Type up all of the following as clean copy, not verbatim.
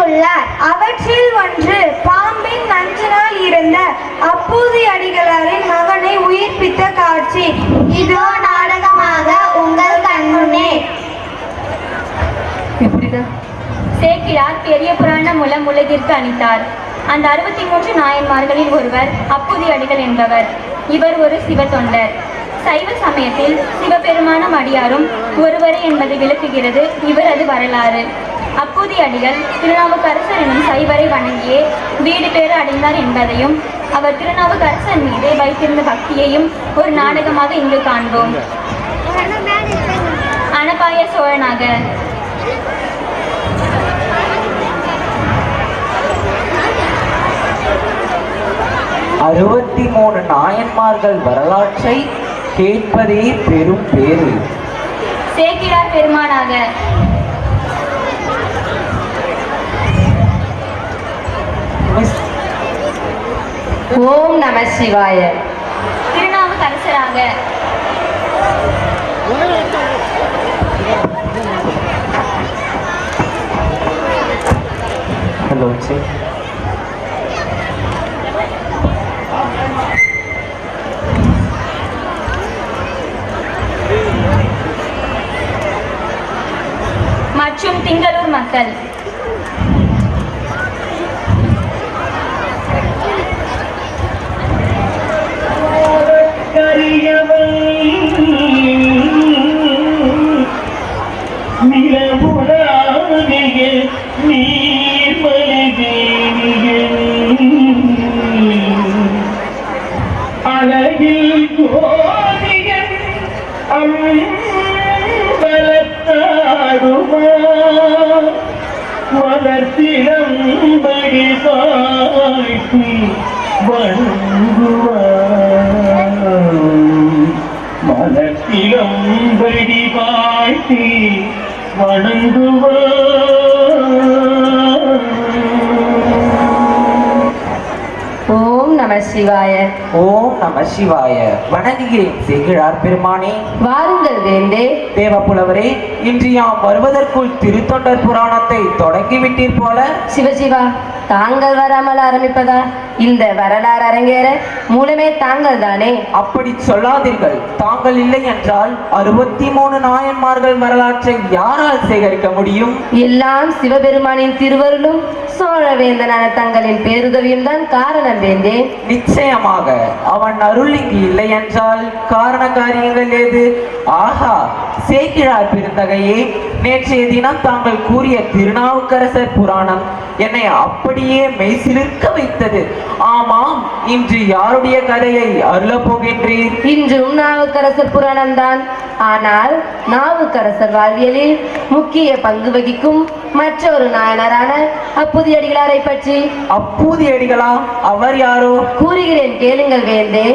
எழுதியுள்ளார். அவற்றில் ஒன்று பாம்பின் நஞ்சினால் இருந்த அப்பூதி அடிகளாரின் மகனை உயிர்ப்பித்த காட்சி. இதோ நாடகமாக உங்கள் கண்முன்னே. சேக்கிழார் பெரிய புராணம் மூலம் உலகிற்கு அளித்தார். அந்த 63 நாயன்மார்களில் ஒருவர் அப்பூதி அடிகள் என்பவர். இவர் ஒரு சிவ தொண்டர். சைவ சமயத்தில் சிவபெருமானும் அடியாரும் ஒருவரே என்பதை விளக்குகிறது இவரது வரலாறு. அப்பூதி அடிகள் திருநாவுக்கரசர் எனும் சைவரை வணங்கியே வீடு பேறு அடைந்தார் என்பதையும் அவர் திருநாவுக்கரசர் மீது வைத்திருந்த பக்தியையும் ஒரு நாடகமாக இங்கு காண்போம். அனபாய சோழனாக. 63 நாயன்மார்கள் வரலாற்றை கேட்பதே பெரும் பேறு. சேக்கிழார் பெருமானாக. ஓம் நம சிவாய. திருநாவுக்கரசராக. ஹலோ சி. மற்றும் திங்களூர் மக்கள். வளர்த்திடம்படி காட்டி வணங்குவார் ஓம் நம சிவாய. ஓம் நம சிவாய. வணங்குகிறேன் சேக்கிழார் பெருமானே. வாருங்கள் வேண்டே. தேவப்புலவரே, இன்று யாம் வருவதற்குள் திருத்தொண்டர் புராணத்தை தொடங்கிவிட்டீர் போல. சிவசிவா, தாங்கள் வராமல் ஆரம்பிப்பதா? இந்த வரலாறு அரங்கேற மூலமே தாங்கள் தானே. அப்படி சொல்லாதீர்கள். தாங்கள் இல்லை என்றால் 63 நாயன்மார்கள் வரலாற்றை யாரால் சேகரிக்க முடியும்? எல்லாம் சிவபெருமானின் திருவருளும் சோழவேந்தனான தங்களின் பேருதவியும் தான் காரணம் வேண்டே. நிச்சயமாக அவன் அருள் இங்கு இல்லை என்றால் காரண காரியங்கள் ஏது? ஆஹா, சேக்கிழார் பெருந்தகையே, நேற்றைய தினம் தாங்கள் கூறிய திருநாவுக்கரசர் புராணம் என்னை அப்படியே மெய்சிலிர்க்க வைத்தது. ஆமாம், இன்று யாருடைய கதையை அருளப் போகின்றீர்? இன்றும் நாவுக்கரசர் புராணம் தான். ஆனால் நாவுக்கரசர் வாழ்வியலில் முக்கிய பங்கு வகிக்கும் மற்றொரு நாயனரான அப்பூதி அடிகளாரை பற்றி. அப்பூதி அடிகளா? அவர் யாரோ? கூறுகிறேன், கேளுங்கள் வேந்தே.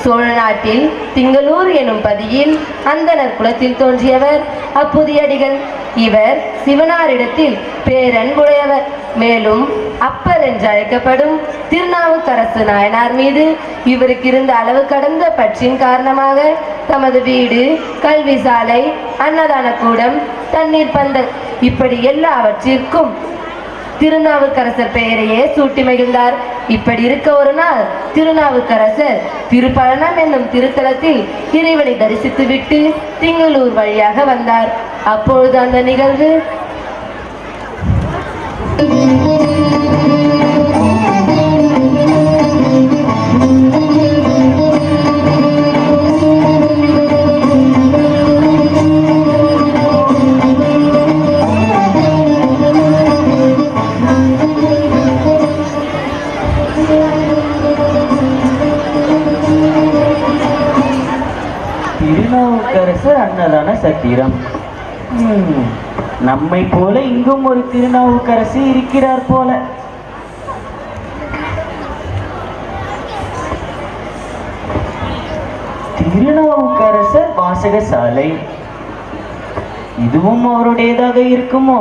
சோழ நாட்டில் திங்களூர் எனும் பதியில் அந்தனர் குலத்தில் தோன்றியவர் அப்பூதி அடிகள். இவர் சிவனாரிடத்தில் பேரன்புடையவர். மேலும் அப்பர் என்று அழைக்கப்படும் திருநாவுக்கரசு நாயனார் மீது இவருக்கு இருந்த அளவு கடந்த பற்றின் காரணமாக தமது வீடு, கல்வி சாலை, அன்னதான கூடம், தண்ணீர் பந்தல் இப்படி எல்லாவற்றிற்கும் திருநாவுக்கரசர் பெயரையே சூட்டி மகிழ்ந்தார். இப்படி இருக்க ஒரு நாள் திருநாவுக்கரசர் திருப்பழனம் என்னும் திருத்தலத்தில் இறைவனை தரிசித்து விட்டு திங்களூர் வழியாக வந்தார். அப்பொழுது அந்த நிகழ்வு திருநாவுக்கரசர் அன்னதான சத்திரம். நம்மை போல இங்கும் ஒரு திருநாவுக்கரசு இருக்கிறார் போல. திருநாவுக்கரசர் வாசகசாலை, இதுவும் அவருடையதாக இருக்குமோ?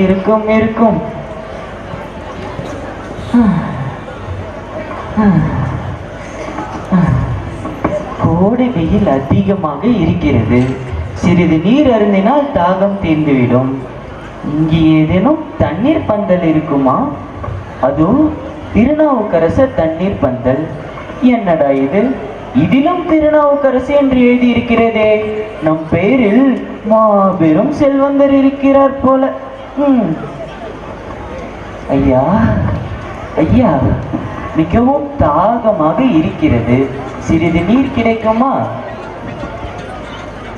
இருக்கும் இருக்கும். கோடை வெயில் அதிகமாக இருக்கிறது. சிறிது நீர் அருந்தினால் தாகம் தீர்ந்துவிடும். இங்கே ஏதேனும் தண்ணீர் தண்ணீர் பந்தல் இருக்குமா? அதுவும் திருநாவுக்கரசர் தண்ணீர் பந்தல். என்னடா இது? இதிலும் திருநாவுக்கரசு என்று எழுதியிருக்கிறதே. நம் பெயரில் மாபெரும் செல்வந்தர் இருக்கிறார் போல. ஐயா ஐயா, மிகவும் தாகமாக இருக்கிறது. சிறிது நீர் கிடைக்குமா?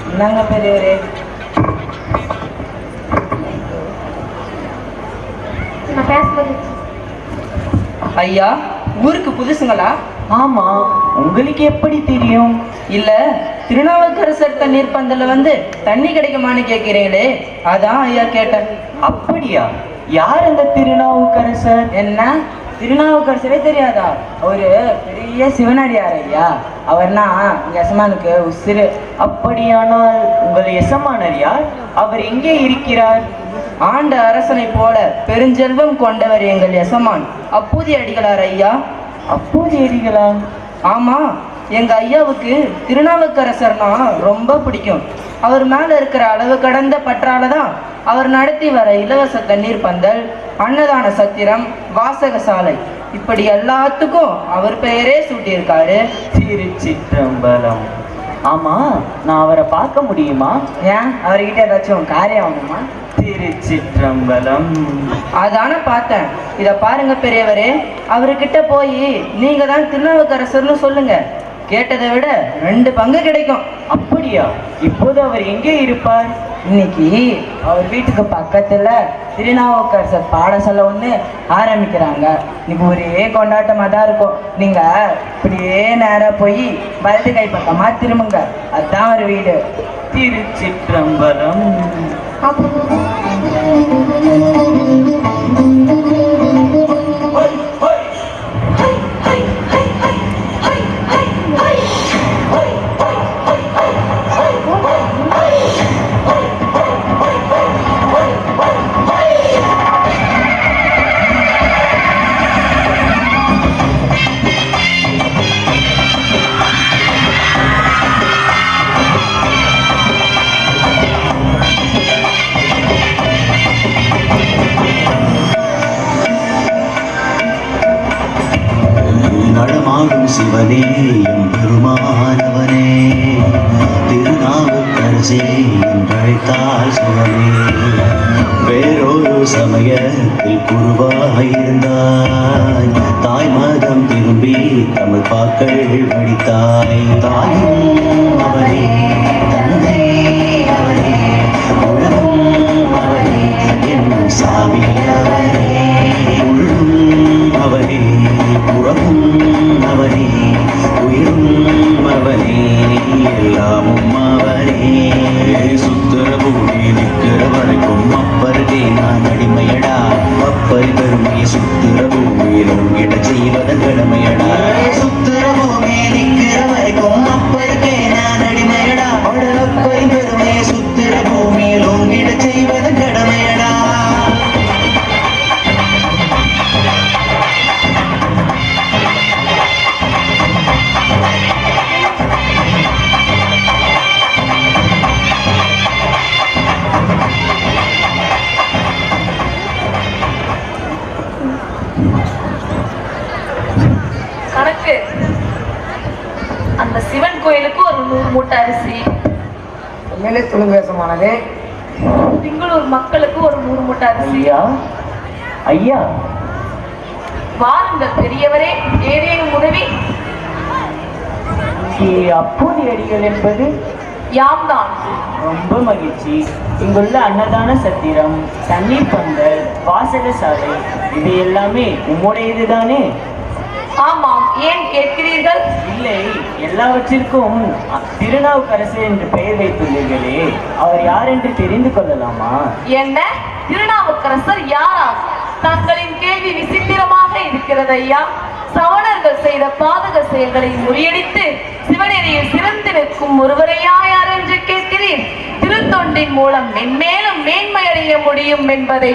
என்னங்க பெரியவரே? ஐயா, ஊருக்கு புதுசுங்களா? ஆமா, உங்களுக்கு எப்படி தெரியும்? இல்ல, திருநாவுக்கரசர் தண்ணீர் பந்தல்ல வந்து தண்ணி கிடைக்குமான்னு கேட்கிறீங்களே, அதான் ஐயா கேட்டேன். அப்படியா? யார் அந்த திருநாவுக்கரசர்? என்ன, திருநாவுக்கரசரே தெரியாதா? அவரு பெரிய சிவனடியார் ஐயா. அவர்னா இங்க எசமானுக்கு உசிறு. அப்படியானால் உங்கள் எசமானர் யார்? அவர் எங்கே இருக்கிறார்? ஆண்ட அரசனை போல பெருஞ்செல்வம் கொண்டவர் எங்கள் எசமான் அப்பூதி அடிகளார் ஐயா. அப்போது எரிகளா? ஆமா, எங்க ஐயாவுக்கு திருநாவுக்கரசர்னா ரொம்ப பிடிக்கும். அவர் மேல இருக்கிற அளவு கடந்த பற்றால தான் அவர் நடத்தி வர இலவச தண்ணீர் பந்தல், அன்னதான சத்திரம், வாசக சாலை, இப்படி எல்லாத்துக்கும் அவர் பெயரே சூட்டியிருக்காரு. திருச்சிற்றம்பலம். ஆமா, நான் அவரை பார்க்க முடியுமா? ஏன், அவர்கிட்ட ஏதாச்சும் காரியம் ஆகணுமா? திருச்சிற்றம்பலம். அதான பார்த்தேன். இத பாருங்க பெரியவரே, அவர்கிட்ட போய் நீங்க தான் திருநாவுக்கரசர்னு சொல்லுங்க. கேட்டதை விட 2 பங்கு கிடைக்கும். அப்படியா? இப்போது அவர் எங்கே இருப்பார்? இன்னைக்கு அவர் வீட்டுக்கு பக்கத்துல திருநாவுக்கரசர் பாடசாலை ஒன்று ஆரம்பிக்கிறாங்க. இன்னைக்கு ஒரே கொண்டாட்டமாக தான் இருக்கும். நீங்க இப்படியே நேராக போய் வலது கை பக்கமா திரும்புங்க, அதுதான் ஒரு வீடு. திருச்சிற்றம்பலம். நடமாடும் சிவனே எம் பெருமானவனே, திருநாவுக்கரசே என்றழைத்தால் சுகமே. வேறொரு சமயத்தில் குருவாயிருந்தாய், தாய் மதம் திரும்பி தமிழ் பாக்கள் வடித்தாய். தாயும் அவனே, தந்தை அவனே, உலகும் அவனே, என் சாமி அவனே. உலகும் அவனே, உறவும் அவனே, உயிரும் அவனே, எல்லாமும் அவனே. சுத்தர பூமி நிற்கிற வரைக்கும் அப்பருகே நான் அடிமையடா. அப்பரி பெருமையை சுத்திர பூமியில் உங்கிட செய்வதன் கடமையடா. சுத்திர பூமி நிற்கிற வரைக்கும் அப்பருகே நான் அடிமையடா. அப்பரி பெருமையை சுத்திர பூமியில் உங்கிட செய்வதன் கடமையடா. கணக்கு, அந்த சிவன் கோயிலுக்கு ஒரு 100 மூட்டை அரிசி, மேலே துளுங்கேசமானது. திங்களூர் மக்களுக்கு ஒரு 100 மூட்டை அரிசி. ஐயா ஐயா, வாருங்கள் பெரியவரே, ஏதேனும் உதவி? அப்போது அடிகள் என்பது யாம் தான். ரொம்ப மகிழ்ச்சி. இங்குள்ள அன்னதான சத்திரம், தண்ணீர் பந்தல், வாசக சாலை, இது எல்லாமே உம்முடையது தானே? ஆமாம், ஏன் கேட்கிறீர்கள்? இல்லை, எல்லாவற்றிற்கும் திருநாவுக்கரசு என்று பெயர் வைத்துள்ளீர்களே, அவர் யார் என்று தெரிந்து கொள்ளலாமா? என்ன, திருநாவுக்கரசர் யாரா? தங்களின் கேள்வி விசித்திரமாக இருக்கிறது ஐயா. சவணர்கள் செய்த பாதக செயல்களை முறியடித்து சிவநெறியில் சிறந்து நிற்கும் ஒருவரையா யார் என்று கேட்கிறீர்? திருத்தொண்டின் மூலம் மென்மேலும் மேன்மையடைய முடியும் என்பதை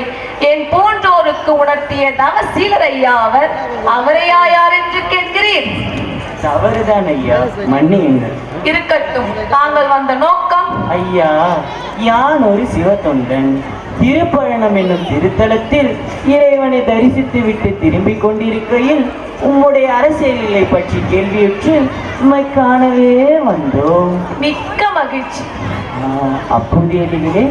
என் போன்றோருக்கு உணர்த்திய தவசீலர் ஐயா அவர். அவரையா யார் என்று கேட்கிறீர்? தவறுதான் ஐயா, மன்னியுங்கள். இருக்கட்டும், தாங்கள் வந்த நோக்கம்? ஐயா, யான் ஒரு சிவ தொண்டன். திருப்பழனம் என்னும் திருத்தலத்தில் இறைவனை தரிசித்து விட்டு திரும்பிக் கொண்டிருக்கையில் உம்முடைய அரசியலை பற்றி கேள்வியுற்று உம்மை காணவே வந்தோம். மிக்க மகிழ்ச்சி. அப்போதையே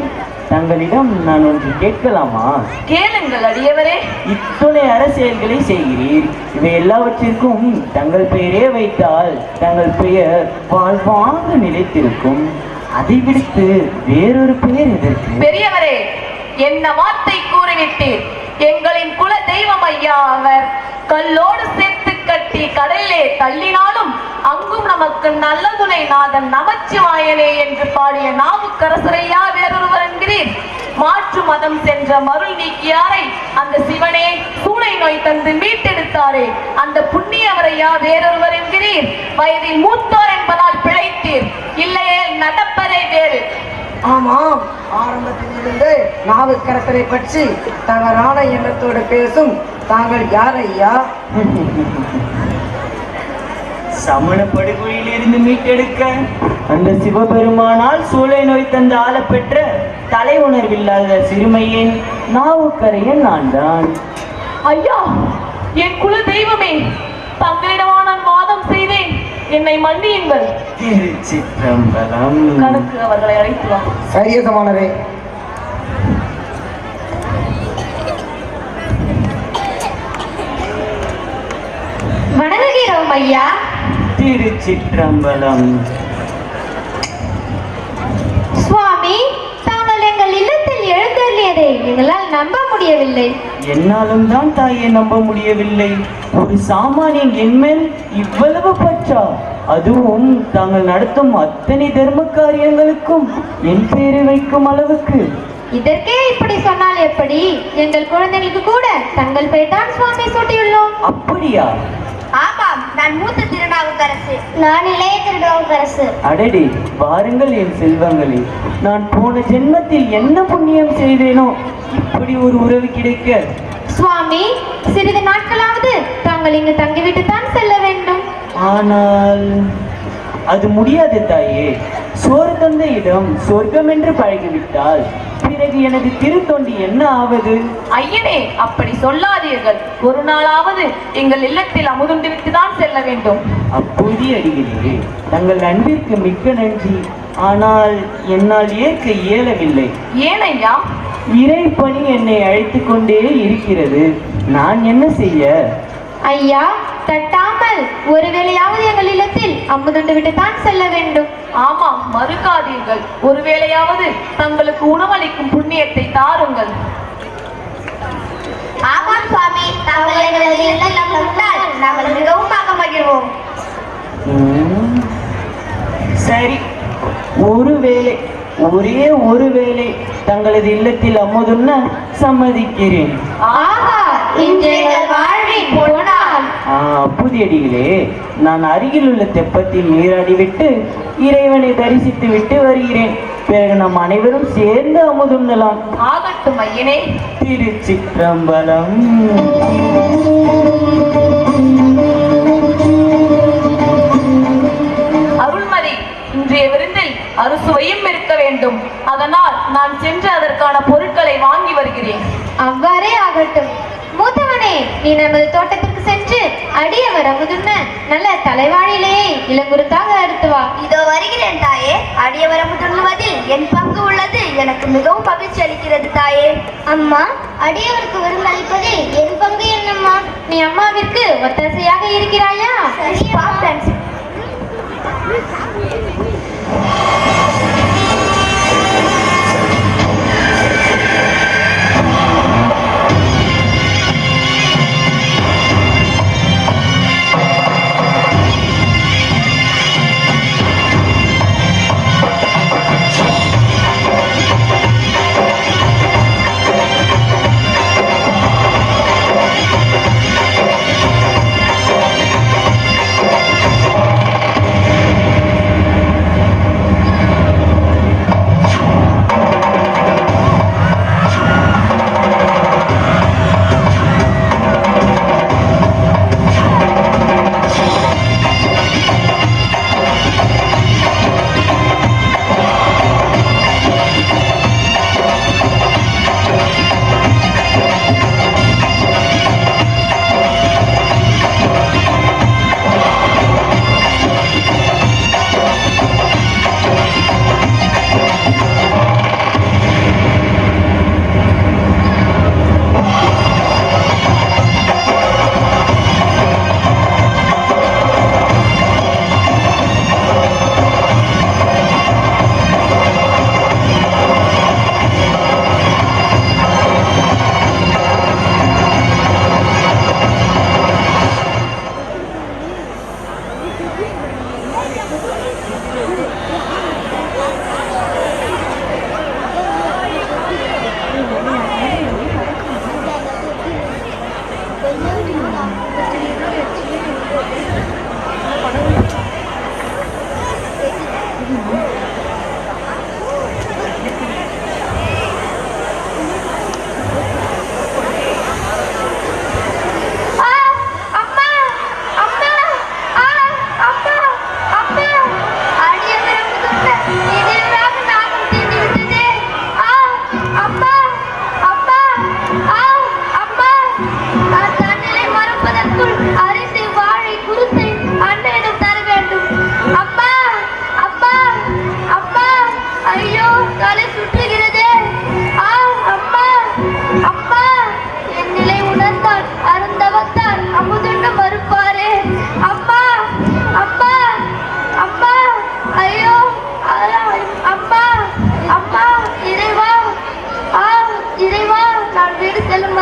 தங்களிடம் நான் ஒன்று கேட்கலாமா? கேளுங்கள் அடியவரே. இத்துணை அரசியல்களை செய்கிறீர், இவை எல்லாவற்றிற்கும் தங்கள் பெயரே வைத்தால் தங்கள் பெயர் வாழ்வாங்க நிலைத்திருக்கும். அதை விடுத்து வேறொரு பெயர் எதற்கு? பெரியவரே, என்ன வார்த்தை கூறிவிட்டீர். எங்களின் குல தெய்வம் ஐயா அவர். கல்லோடு சேர்த்து கட்டி கடலிலே தள்ளினாலும் அங்கும் நமக்கு நல்ல துணை நாதன் நமச்சிவாயனே என்று பாடிய நாவுக்கரசரையா வேறொருவர் என்கிறீர். மாற்று மதம் சென்ற மருள் நீக்கியாரை அந்த சிவனே சூளை நோய் தந்து மீட்டெடுத்தாரே அந்த புண்ணியவரையா வேறொருவர் என்கிறீர். வயதில் மூத்தோர் என்பதால் பிழைத்தீர், இல்லையே நடப்பதே வேறு. ஆமாம், ஆரம்பத்தில் இருந்து நாவுக்கரசரை பற்றி தவறான எண்ணத்தோடு பேசும் தாங்கள் யார் ஐயா? சமண படுகொலையில் இருந்து மீட்டெடுக்க அந்த சிவபெருமானால் சூளை நோய் தந்து ஆளப்பெற்ற தலை உணர்வில்லாத சிறுமையின் நாவுக்கரையன் நான் தான். ஐயா, என் குல தெய்வமே, தங்களிடமா நான் வாதம் செய்தேன், என்னை மன்னியுங்கள். திருச்சிற்றம்பலம். கணக்கு அவர்களை அழைத்து வா. சரியசமானரே. வணங்குகிறோம் ஐயா. திருச்சிற்றம்பலம். சுவாமி, தாங்கள் எங்கள் இல்லத்தில் எழுந்தருளியதை எங்களால் நம்ப முடியவில்லை. என்னாலும் தான் தாயை நம்ப முடியவில்லை. ஒரு சாமானியன் என்மேல் இவ்வளவு பற்றா, அதுவும் தாங்கள் நடத்தும் அத்தனை தர்ம காரியங்களுக்கும் என் பெயரை வைக்கும் அளவுக்கு. இதற்கே இப்படி சொன்னால் எப்படி? எங்கள் குழந்தைகளுக்கு கூட தங்கள் பெயர் தான் சுவாமி சூட்டியுள்ளோம். அப்படியா? ஆமாம், நான் மூத்த திருநாவுக்கரசு. நான் இளைய திருநாவுக்கரசு. அடடே, வாருங்கள் என் செல்வங்களே. நான் போன ஜென்மத்தில் என்ன புண்ணியம் செய்தேனோ இப்படி ஒரு உறவு கிடைக்க. சுவாமி, சிறிது நாட்களாவது தாங்கள் இங்கு தங்கிவிட்டு தான் செல்ல வேண்டும். ஆனால் அது முடியாது தாயே. சோறு தந்த இடம் சொர்க்கம் என்று பழகிவிட்டால் பிறகு எனது திருத்தொண்டி என்ன ஆவது? ஐயனே, அப்படி சொல்லாதீர்கள். ஒரு நாளாவது எங்கள் இல்லத்தில் அமுதுண்டு விட்டு தான் செல்ல வேண்டும். அப்போதே அடிகளே, தங்கள் அன்பிற்கு மிக்க நன்றி. ஆனால் என்னால் ஏற்க இயலவில்லை. ஏன் ஐயா? இறை பணி என்னை அழைத்து கொண்டே இருக்கிறது. நான் என்ன செய்ய? ஐயா, தட்டாமல் ஒருவேளையாவது எங்கள் இல்லத்தில் அமுதுண்டு விட்டு தான் செல்ல வேண்டும். ஆமாம், மறுக்காதீர்கள். ஒருவேளையாவது தங்களுக்கு உணவளிக்கும் புண்ணியத்தை தாருங்கள். ஆமாம் சுவாமி, தாங்கள் எங்களது இல்லத்தில் வந்தால் நாங்கள் மிகவும் மகிழ்வோம். சரி, ஒருவேளை, ஒரே ஒருவேளை தங்களது இல்லத்தில் அமுதுண்ண சம்மதிக்கிறேன். ஆஹா, இன்று எங்கள் வாழ்வின் பொன்னாள். புதியடிகளே, நான் அருகில் உள்ள தெப்பத்தில் நீராடிவிட்டு இறைவனை தரிசித்து விட்டு வருகிறேன். பிறகு நாம் அனைவரும் சேர்ந்து அமுதுண்ணலாம். ஆகட்டும் ஐயனே. திருச்சிற்றம்பலம். அருள்மதி, இன்றைய விருந்தில் அறுசுவையும் இருக்க வேண்டும். அதனால் நான் சென்று அதற்கான பொருட்களை வாங்கி வருகிறேன். அவ்வாறே ஆகட்டும். மூத்தவனே, நீ நமது தோட்டத்திற்கு சென்று அடியவர் அமுதுண்ண நல்ல தலைவாழிலேயே இளங்குருத்தாக எடுத்து வா. இதோ வருகிறேன் தாயே. அடியவர் அமுதுண்ணுவதில் என் பங்கு உள்ளது எனக்கு மிகவும் மகிழ்ச்சி அளிக்கிறது தாயே. அம்மா, அடியவருக்கு விருந்தளிப்பதில் என் பங்கு என்னம்மா? நீ அம்மாவிற்கு ஒத்தாசையாக இருக்கிறாயா? சரி, பார்ப்பேன்.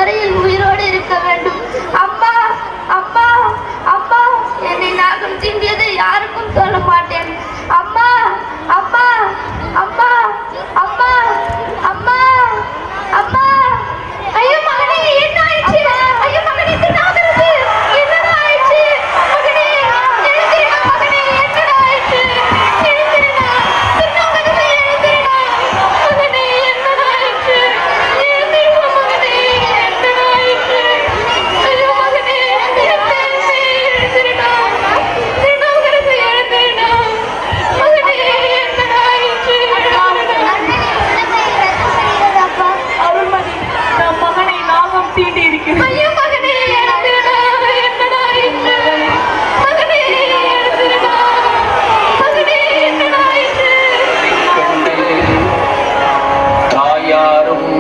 வரையில் உயிரோடு இருக்க வேண்டும். அம்மா அம்மா அம்மா, என்னை நாகம் தீண்டியதை யாருக்கும் சொல்ல மாட்டேன். அம்மா அம்மா அம்மா அம்மா அம்மா அம்மா. ஐயோ மகனே, என்ன ஆயிடுச்சு? ஐயோ மகனே, திருநாவுக்கரசு, என்னடா ஆயிடுச்சு? மகனே எழுந்திருடா, மகனே என்னடா ஆயிடுச்சு? எழுந்திருடா திருநாவுக்கரசு, எழுந்திருடா மகனே, என்னடா ஆயிடுச்சு? எழுந்திருடா மகனே, என்னடா ஆயிடுச்சு? ஐயோ மகனே, எழுந்திருடா திருநாவுக்கரசு, எழுந்திருடா மகனே, என்னடா ஆயிடுச்சு? அருள்மதி, நம் மகனை நாகம் தீண்டி இருக்கிறது. ஐயோ மகனே, எழுந்திருடா, என்னடா ஆயிடுச்சு? மகனே எழுந்திருடா, மகனே என்னடா ஆயிடுச்சு? தாயாரும்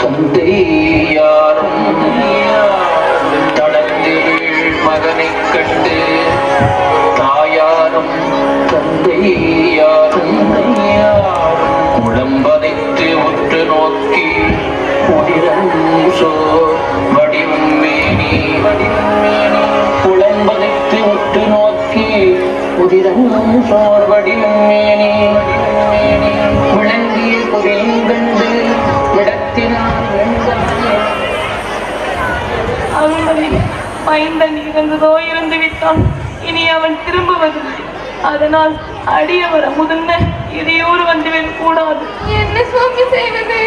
தந்தையாரும் தளர்ந்து மகனை கண்டு தாயாரும் தந்தையாரும் குழம்பதைத்து உற்று நோக்கி வடிவம் மேனி குழம்பதைத்து உற்று நோக்கி உதிரம் சோர் வடிவம் மேனி விளங்கிய குறைந்தண்டு இடத்தினால் அருள்மதி, மைந்தன் இறந்ததோ இறந்து விட்டான். இனி அவன் திரும்புவதில்லை. அதனால் அடியவர் அமுதன்ன இடையூறு வந்துவிட கூடாது. என்ன சுவாமி செய்வது?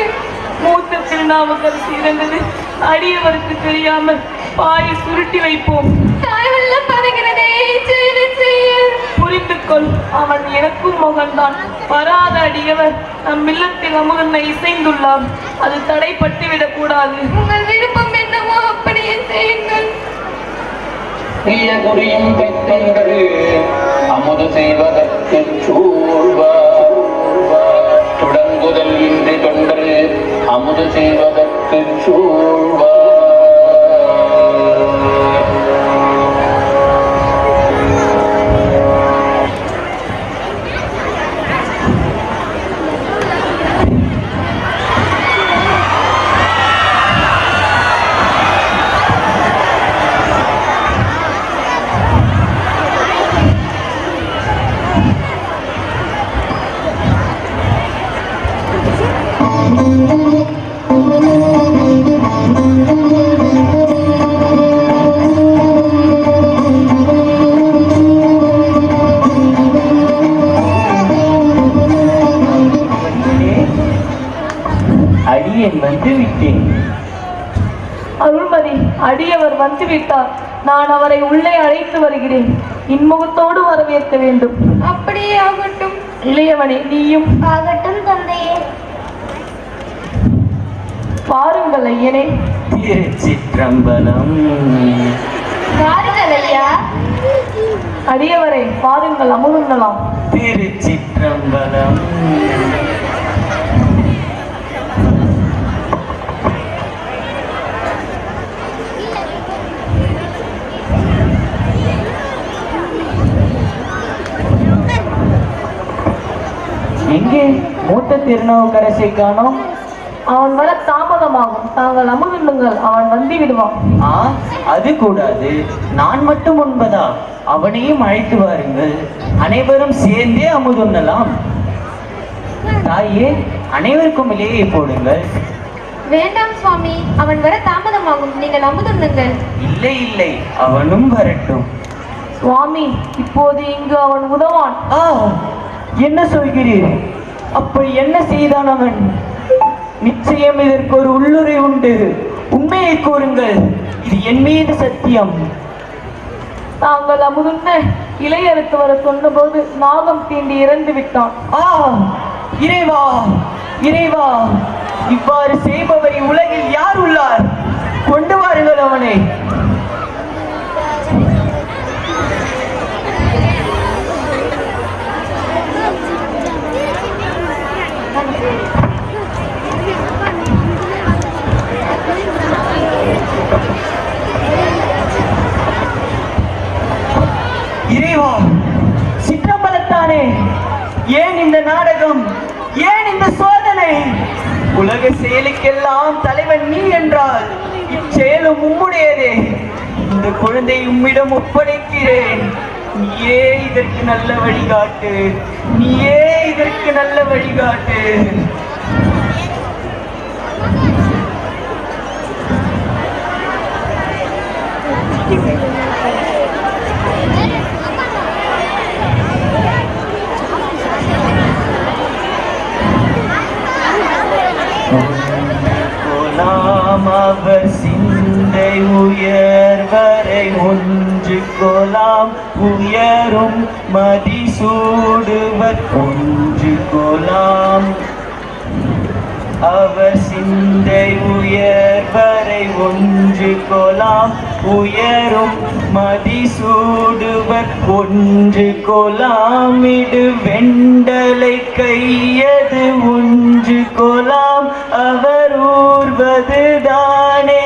மூத்த திருநாவுக்கரசு இறந்தது அடியவருக்கு தெரியாமல் பாயை சுருட்டி வைப்போம். தாய்வெல்லாம் பறக்கிறதே, செயலை செய்ய. புரிந்து கொள், அவன் எனக்கும் மகன்தான். வராத அடியவர் நம் இல்லத்தில் அமுதனை இசைந்துள்ளார். அது தடைப்பட்டு விடக்கூடாது. உங்கள் விருப்பம் என்னவோ அப்படியே செய்யுங்கள். குறியும் பெற்றங்கள் அமுது செய்வதற்கு சூழ்வார் தொடங்குதல் இன்றி தொண்டர் அமுது செய்வதற்கு சூழ்வார். அடியேன் வந்து விட்டேன். அருள்மதி, அடியவர் வந்துவிட்டார். நான் அவரை உள்ளே அழைத்து வருகிறேன். இன்முகத்தோடு வரவேற்க வேண்டும். அப்படியே ஆகட்டும். இளையவனே, நீயும் ஆகட்டும் தந்தையே. பாருங்கள் ஐயனே. திருச்சிற்றம்பலம். வாருங்கள் ஐயா. அடியவரை பாருங்கள், அமுதுண்ணலாம். திருச்சிற்றம்பலம். எங்கே மூத்த திருநாவுக்கரசை காணோம்? அவன் வர தாமதமாகும். தாங்கள் அமுதுண்ணுங்கள், அவன் வந்து விடுவான். அது கூடாது. நான் மட்டும் உண்பதா? அவனையும் அழைத்து வாருங்கள். அனைவரும் சேர்ந்தே அமுதுண்ணலாம். தாயே, அனைவருக்கும் இலையை போடுங்கள். வேண்டாம் சுவாமி, அவன் வர தாமதமாகும். நீங்கள் அமுதுண்ணுங்கள். இல்லை இல்லை, அவனும் வரட்டும். சுவாமி, இப்போது இங்கு அவன் உதவான். என்ன சொல்கிறீர்? அப்படி என்ன செய்தான் அவன்? நிச்சயம் இதற்கு ஒரு உள்ளுரை உண்டு. உண்மையை கூறுங்கள். இது என் மீது சத்தியம். தாங்கள் அமுதுண்ண இளையறுத்து வர சொன்னபோது நாகம் தீண்டி இறந்து விட்டான். இறைவா, இறைவா, இவ்வாறு செய்பவரை உலகில் யார் உள்ளார்? கொண்டு வாருங்கள் அவனை. இறைவா, சிற்றம்பலத்தானே, ஏன் இந்த நாடகம்? ஏன் இந்த சோதனை? உலக செயலுக்கெல்லாம் தலைவன் நீ என்றால் குழந்தை உம்மிடம் ஒப்படைக்கிறேன். நீயே இதற்கு நல்ல வழிகாட்டு, நீயே இதற்கு நல்ல வழிகாட்டு. அவர் சிந்தை உயர்வரை ஒன்று கொலாம், உயரும் மதிசூடுவர் ஒன்று கொலாம். அவர் சிந்தை உயர்வரை ஒன்று கொலாம், உயரும் மதிசூடுவர் ஒன்று கொலாம். இடு வெண்டலை கையது ஒன்று கொலாம், அவர் ஊர்வது தானே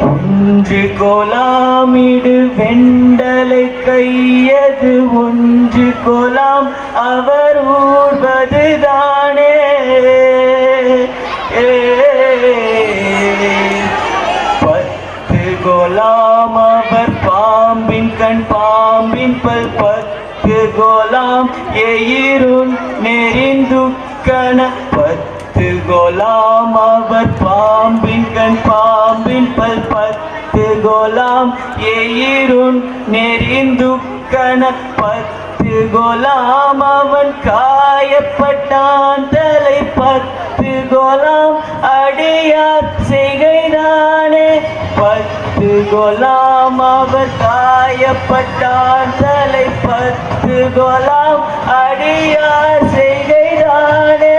ஒன்று கொலாம். இடு வெண்டலை கையது ஒன்று கொலாம், அவர் ஊர்வது தானே. பத்து கோலாம் அவர் பாம்பின் கண் பாம்பின் பல், பத்து கோலாம் எயிருன் நெறிந்துக்கண. பத்து கோலாம் அவர் பாம்பின் கண் பாம்பின் பல், பத்து கோலாம் எயிருன் நெறிந்துக்கண. பத்து கோலாம் அவன் காயப்பட்டான் தலை, பத்து கோலாம் அடியார் செய்கைதானே. பத்து கோலாம் அவர் காயப்பட்டான் தலை, பத்து கோலாம் அடியார் செய்கைதானே.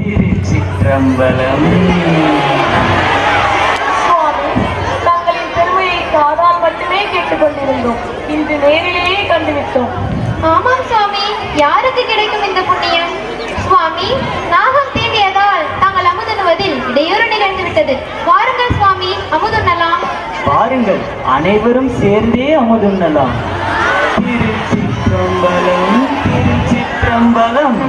திருச்சிற்றம்பலம். சுவாமி, தங்களின் பெருமையை காதால் மட்டுமே கேட்டுக்கொண்டிருந்தோம், இன்று நேரிலேயே கண்டுவிட்டோம். ஆமாம் சுவாமி, யாருக்கு கிடைக்கும் இந்த புண்ணியம்? சுவாமி, நாகம் தீண்டியதால் தாங்கள் அமுதனுவதில் இடையூறு நிகழ்ந்து விட்டது. வாருங்கள் சுவாமி, அமுதுண்ணலாம். வாருங்கள், அனைவரும் சேர்ந்தே அமுதுண்ணலாம். திருச்சிற்றம்பலம், திருச்சிற்றம்பலம்.